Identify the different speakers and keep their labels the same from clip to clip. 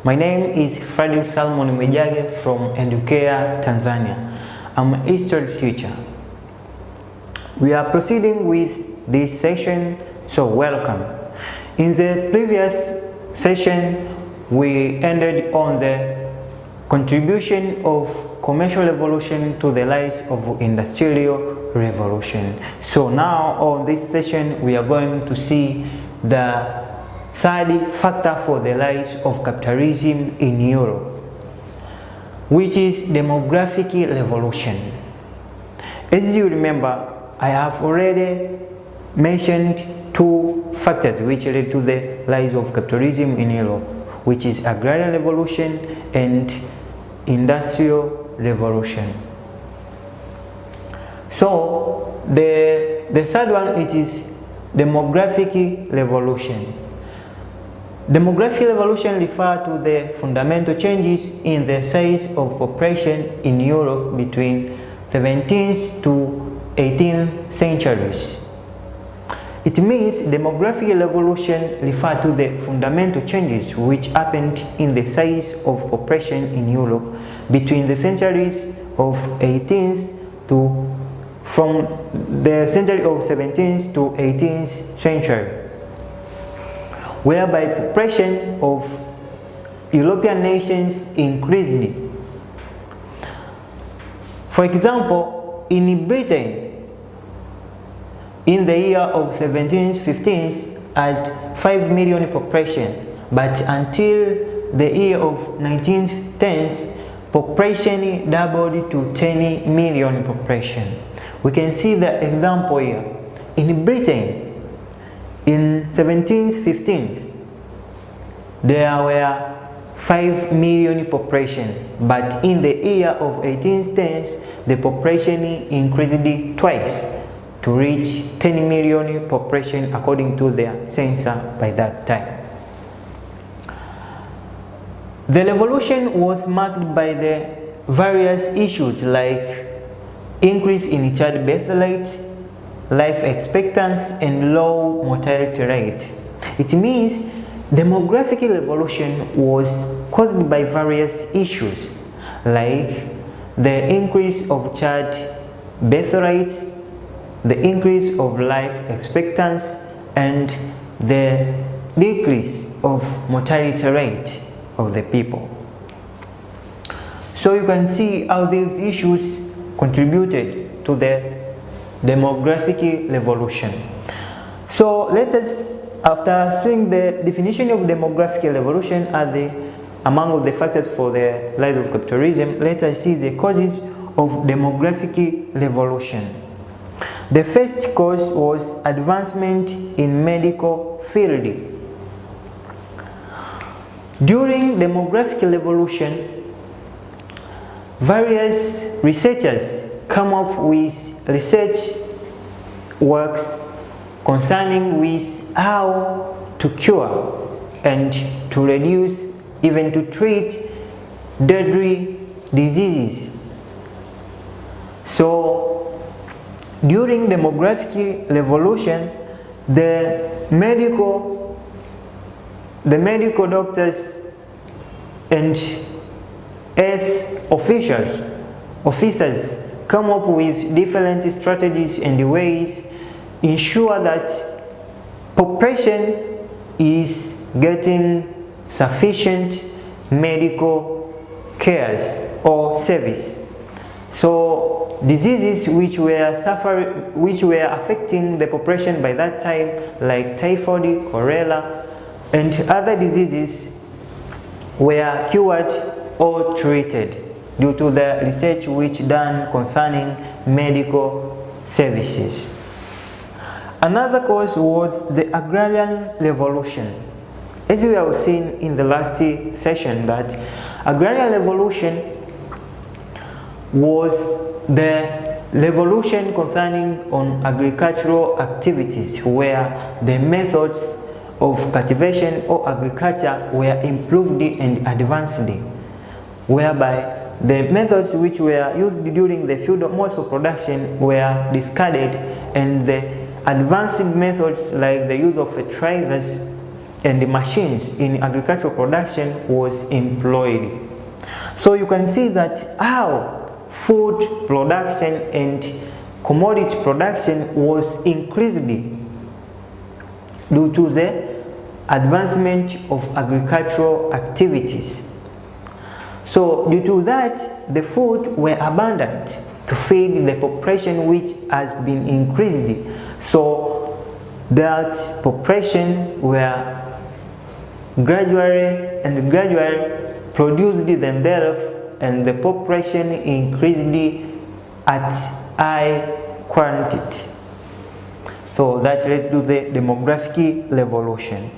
Speaker 1: My name is Freddy Salmon Mejage from Edukea Tanzania. I'm a history teacher. We are proceeding with this session, so welcome. In the previous session, we ended on the contribution of commercial revolution to the rise of industrial revolution. So now on this session, we are going to see the third factor for the rise of capitalism in Europe, which is demographic revolution. As you remember, I have already mentioned two factors which led to the rise of capitalism in Europe, which is agrarian revolution and industrial revolution. So the third one, it is demographic revolution. Demographic revolution refers to the fundamental changes in the size of population in Europe between 17th to 18th centuries. It means demographic revolution refers to the fundamental changes which happened in the size of population in Europe between the centuries of 18th to from the century of 17th to 18th century, whereby population of European nations increased. For example, in Britain, in the year of 1715 at 5 million population, but until the year of 1910, population doubled to 10 million population. We can see the example here. In Britain, in 1715, there were 5 million population, but in the year of 1810, the population increased twice to reach 10 million population according to their census by that time. The revolution was marked by the various issues like increase in childbirth rate, life expectancy, and low mortality rate. It means demographic revolution was caused by various issues like the increase of childbirth rate, the increase of life expectancy, and the decrease of mortality rate of the people. So you can see how these issues contributed to the demographic revolution. So let us, after seeing the definition of demographic revolution as among the factors for the rise of capitalism, let us see the causes of demographic revolution. The first cause was advancement in medical field. During demographic revolution, various researchers come up with research works concerning with how to cure and to reduce, even to treat deadly diseases. So during demographic revolution, the medical doctors and health officers come up with different strategies and ways ensure that population is getting sufficient medical cares or service. So diseases which were affecting the population by that time, like typhoid, cholera, and other diseases, were cured or treated due to the research which done concerning medical services. Another cause was the agrarian revolution. As we have seen in the last session, that agrarian revolution was the revolution concerning on agricultural activities, where the methods of cultivation or agriculture were improved and advanced, whereby the methods which were used during the field of modes of production were discarded, and the advanced methods like the use of fertilizers and the machines in agricultural production was employed. So you can see that how food production and commodity production was increased due to the advancement of agricultural activities. So due to that, the food were abundant to feed the population which has been increased. So that population were gradually produced themselves, and the population increased at high quantity. So that led to the demographic revolution.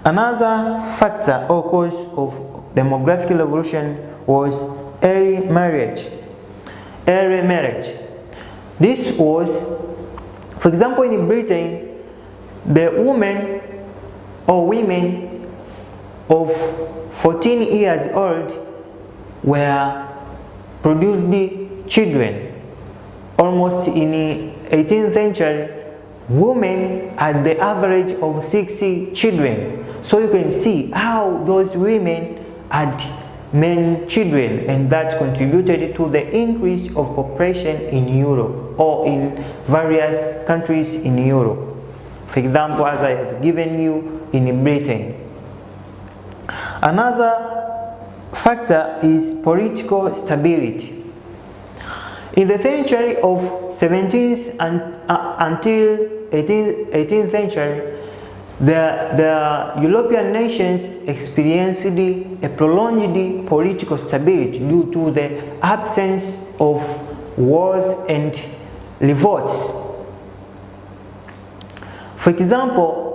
Speaker 1: Another factor or cause of demographic revolution was early marriage. Early marriage. This was, for example, in Britain, the women or women of 14 years old were produced children. Almost in the 18th century, women had the average of 60 children. So you can see how those women had many children, and that contributed to the increase of population in Europe or in various countries in Europe. For example, as I have given you in Britain. Another factor is political stability. In the century of 17th until 18th century, the European nations experienced a prolonged political stability due to the absence of wars and revolts. For example,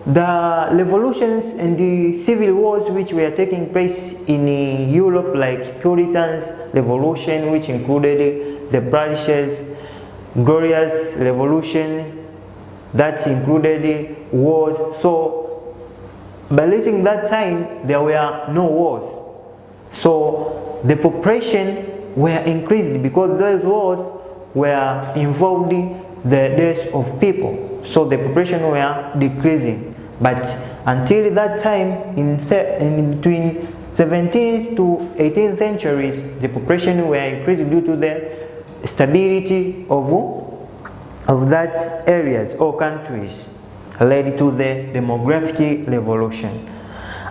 Speaker 1: the revolutions and the civil wars which were taking place in Europe, like Puritans revolution, which included the British Glorious Revolution, that included wars. So by leading that time, there were no wars. So the population were increased because those wars were involving the deaths of people. So the population were decreasing. But until that time, in between 17th to 18th centuries, the population were increased due to the stability of that areas or countries, led to the demographic revolution.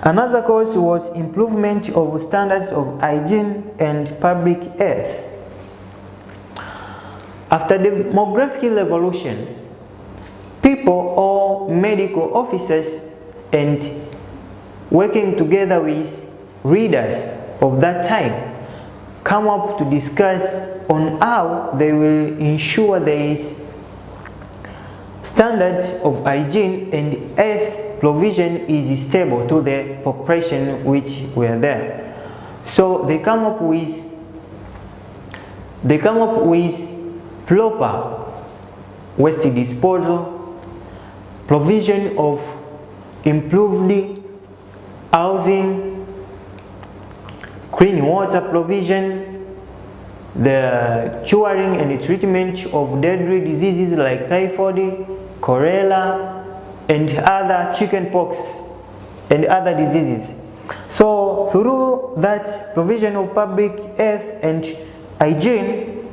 Speaker 1: Another cause was improvement of standards of hygiene and public health. After the demographic revolution, people or medical officers and working together with readers of that time come up to discuss on how they will ensure there is standard of hygiene and health provision is stable to the population which were there. So they come up with proper waste disposal, provision of improved housing, clean water provision, the curing and treatment of deadly diseases like typhoid, cholera, and other chickenpox and other diseases. So through that provision of public health and hygiene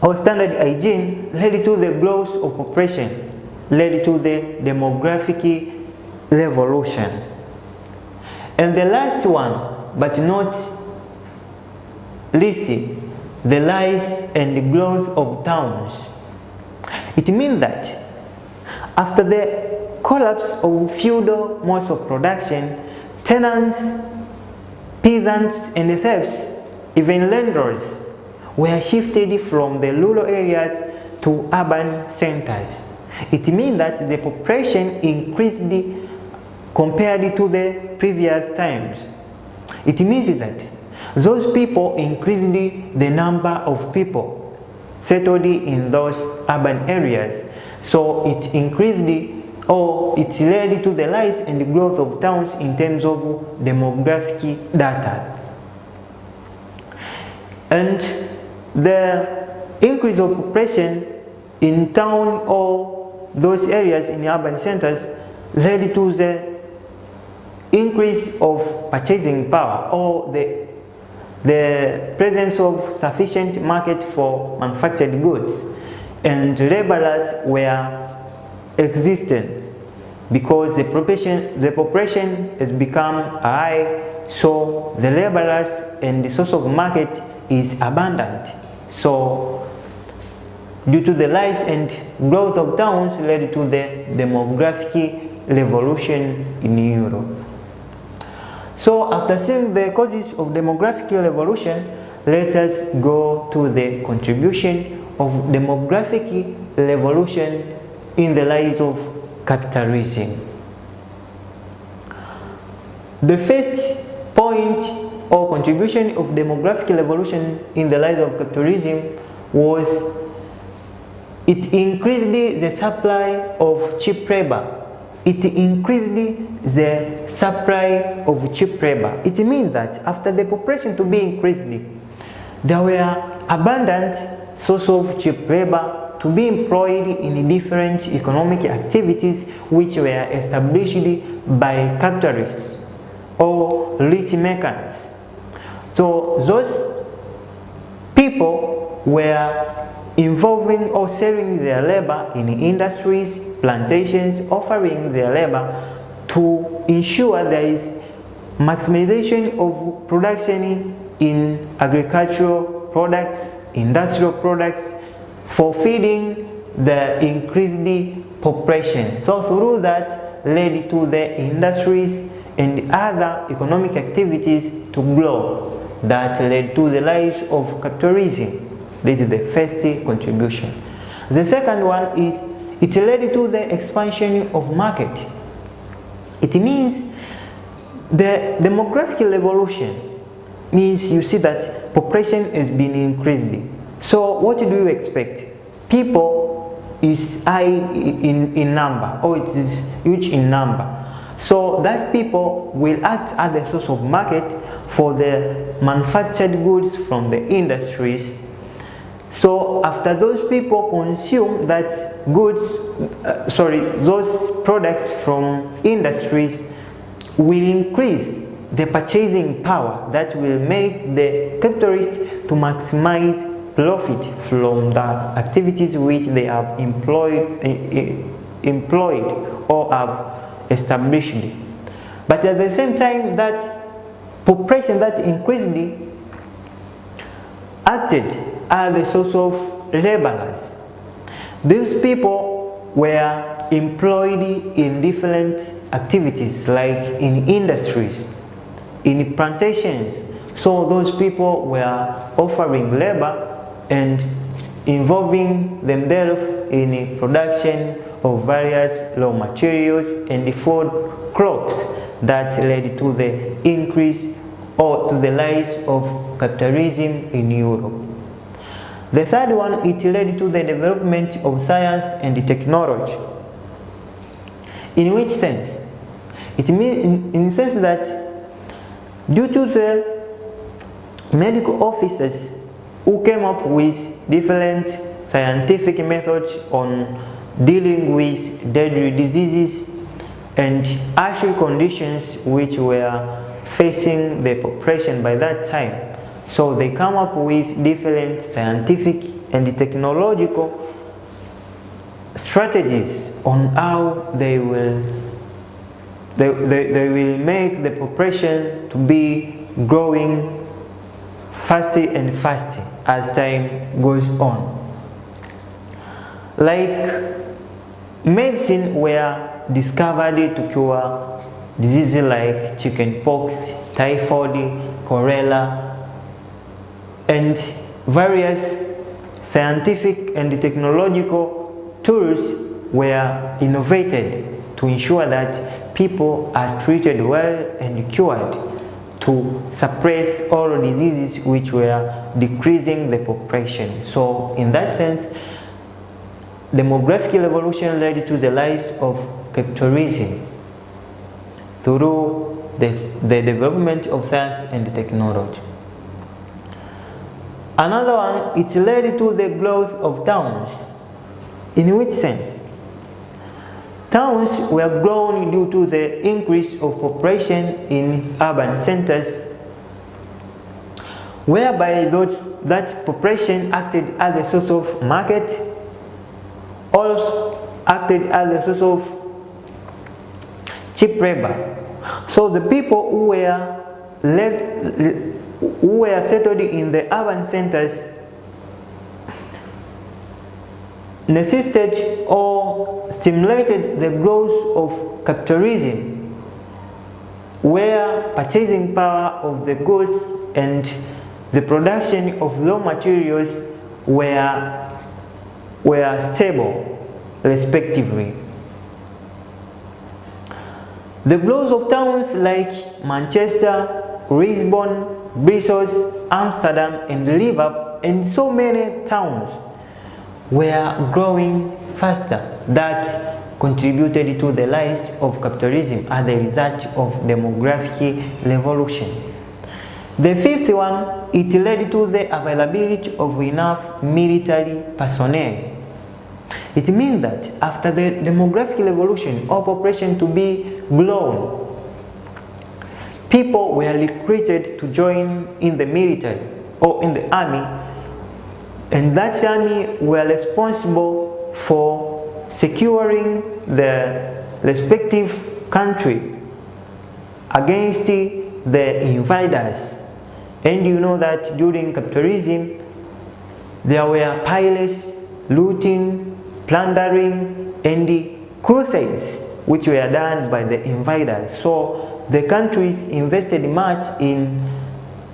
Speaker 1: or standard hygiene led to the growth of population, led to the demographic revolution. And the last one, but not least, the rise and the growth of towns. It means that after the collapse of feudal modes of production, tenants, peasants, and thieves, even landlords, were shifted from the rural areas to urban centers. It means that the population increased compared to the previous times. It means that those people increased the number of people settled in those urban areas. So it increased or it led to the rise and the growth of towns in terms of demographic data. And the increase of population in town or those areas in the urban centers led to the increase of purchasing power, or the presence of sufficient market for manufactured goods, and laborers were existent because the population has become high, so the laborers and the source of market is abundant. So due to the rise and growth of towns led to the demographic revolution in Europe. So after seeing the causes of demographic revolution, let us go to the contribution of demographic revolution in the rise of capitalism. The first point or contribution of demographic revolution in the rise of capitalism was it increased the supply of cheap labor. It increased the supply of cheap labor. It means that after the population to be increased, there were abundant source of cheap labor to be employed in different economic activities which were established by capitalists or rich merchants. So those people were involving or selling their labor in industries, plantations, offering their labor to ensure there is maximization of production in agricultural products, industrial products, for feeding the increased population. So through that led to the industries and other economic activities to grow. That led to the rise of capitalism. This is the first contribution. The second one is it led to the expansion of market. It means the demographic revolution means you see that population has been increased. So what do you expect? People is high in number, or it is huge in number. So that people will act as a source of market for the manufactured goods from the industries. So after those people consume that goods, those products from industries will increase the purchasing power that will make the capitalist to maximize profit from the activities which they have employed or have established. But at the same time, that population that increased acted as the source of laborers. These people were employed in different activities like in industries, in plantations. So those people were offering labor and involving themselves in production of various raw materials and the food crops that led to the increase or to the rise of capitalism in Europe. The third one, it led to the development of science and technology. In which sense? It means in the sense that due to the medical officers who came up with different scientific methods on dealing with deadly diseases and harsh conditions which were facing the population by that time. So they come up with different scientific and technological strategies on how they will make the population to be growing faster and faster as time goes on. Like medicine were discovered to cure diseases like chickenpox, typhoid, cholera, and various scientific and technological tools were innovated to ensure that people are treated well and cured, to suppress all diseases which were decreasing the population. So in that sense, demographic revolution led to the rise of capitalism through the development of science and technology. Another one, it led to the growth of towns. In which sense? Towns were grown due to the increase of population in urban centers, whereby that population acted as a source of market, also acted as a source of cheap labor. So the people who were settled in the urban centers necessitated or stimulated the growth of capitalism, where purchasing power of the goods and the production of raw materials were stable, respectively. The growth of towns like Manchester, Lisbon, Brussels, Amsterdam, and Liverpool, and so many towns were growing faster. That contributed to the rise of capitalism as a result of demographic revolution. The fifth one, it led to the availability of enough military personnel. It means that after the demographic revolution or population to be grown, people were recruited to join in the military or in the army, and that army were responsible for securing the respective country against the invaders. And you know that during capitalism there were pirates, looting, plundering, and crusades which were done by the invaders. So the countries invested much in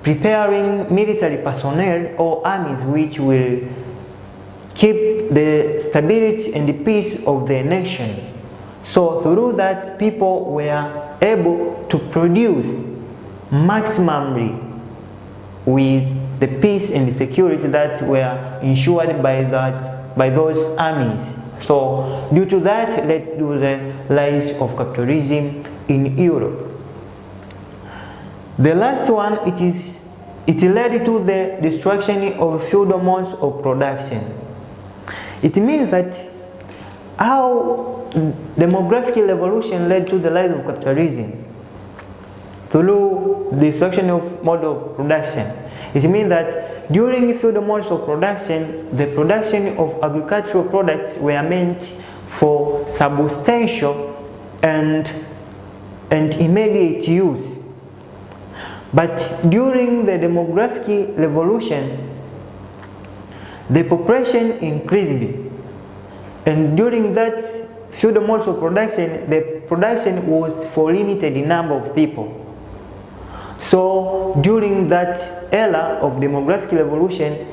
Speaker 1: preparing military personnel or armies which will keep the stability and the peace of the nation. So through that, people were able to produce maximally with the peace and the security that were ensured by those armies. So due to that led to the rise of capitalism in Europe. The last one, it led to the destruction of feudal modes of production. It means that how demographic revolution led to the rise of capitalism through the destruction of mode of production. It means that during feudal modes of production, the production of agricultural products were meant for substantial and immediate use. But during the demographic revolution, the population increased, and during that feudal modes of production, the production was for limited number of people. So during that era of demographic revolution,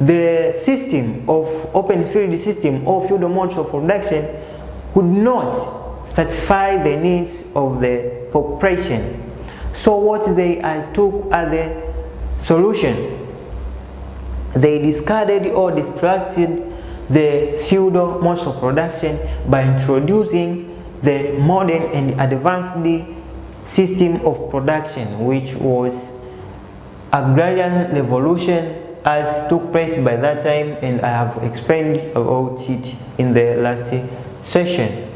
Speaker 1: the system of open field system or feudal modes of production could not satisfy the needs of the population. So what they took as a solution, they discarded or distracted the feudal modes of production by introducing the modern and advanced system of production, which was agrarian revolution as took place by that time, and I have explained about it in the last session.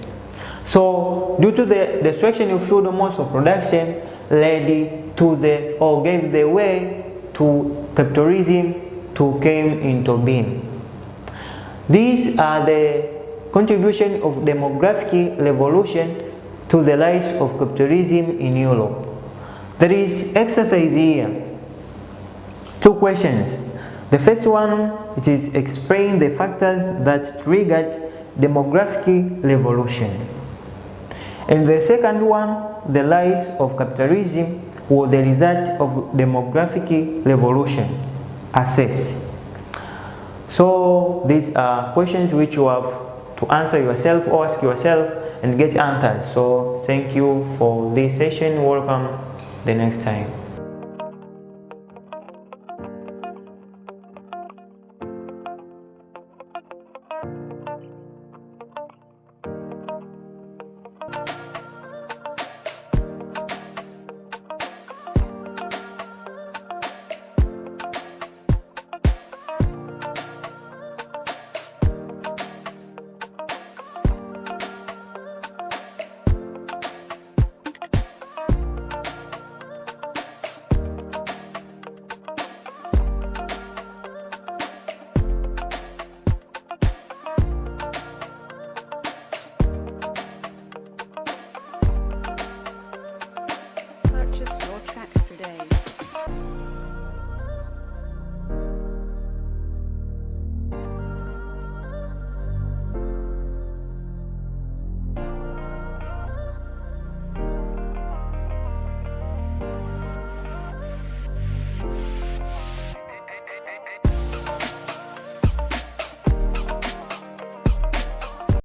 Speaker 1: So due to the destruction of feudal modes of production led to the or gave the way to capitalism to came into being. These are the contribution of demographic revolution to the rise of capitalism in Europe. There is exercise here. Two questions. The first one, it is explain the factors that triggered demographic revolution. And the second one, the rise of capitalism was the result of demographic revolution. Assess. So these are questions which you have to answer yourself or ask yourself and get answers. So thank you for this session. Welcome the next time.